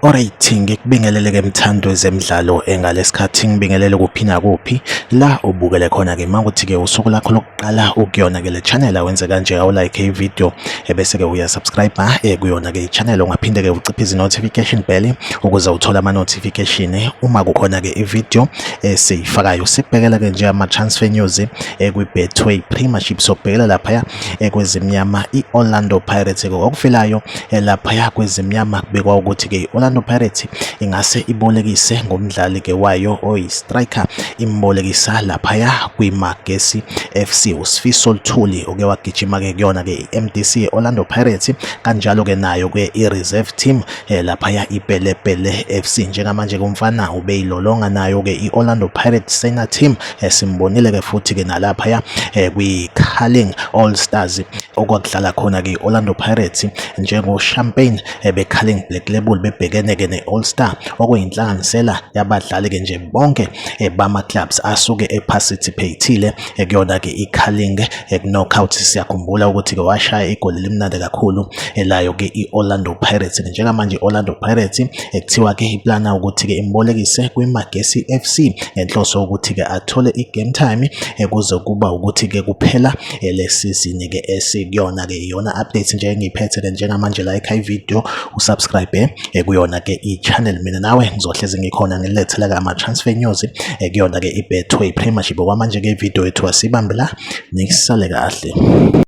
Alright, ngikubingelele ke mthando wezemidlalo ngalesikhathi ngibingelele kuphi nakuphi la ubukele khona ke mangukuthi ke usuku lakho lokuqala ukuyona ke le channel awenze kanje awulike ivideo bese ke uya subscribe kuyona ke ichannel ungaphinde ke uciphize notification bell ukuze uthole ama notification uma kukhona ke ivideo esiyifakayo. Sikubhekela ke nje ama transfer news kwiBetway Premiership, sobhekela lapha kwezimnyama iOrlando Pirates ke okufelayo lapha kwezimnyama kubekwa ukuthi ke Orlando Pirates ingase ibolekise ngomdlali ke wayo oyi-striker, imbolekisa laphaya kwiMagesi FC uSifiso Luthuli oke wagijima ke kuyona ke iMDC Orlando Pirates, kanjalo ke nayo ke i-reserve team laphaya iPelepele FC. Njengamanje kumfana ubeyilolonga nayo ke iOrlando Pirates senior team, simbonile ke futhi ke nalaphaya kwi-Carling All Stars okwakudlala khona ke Orlando Pirates njengo Champagne be-Carling Black Label bebhekene ke ne-All Star okuyinhlanganisela yabadlali ke nje bonke bama clubs asuke eparticipatile kuyona ke iCarling knockout. Siyakhumbula ukuthi ke washaya igoli limnandi kakhulu layo ke iOrlando Pirates. Njengamanje iOrlando Pirates kuthiwa ke iplana ukuthi ke imbolekise kwiMagesi FC ngenhloso ukuthi ke athole igame time kuze kuba ukuthi ke kuphela le season ke esikuyona ke iyona update nje engiyiphethe ke njengamanje like ivideo usubscribe kuyona ke i-channel. Mina nawe ngizohlezi ngikhona ngilethela ke ama transfer news kuyona ke iBetway Premiership. Okwamanje ke ivideo yethu asibambe la, nisale kahle.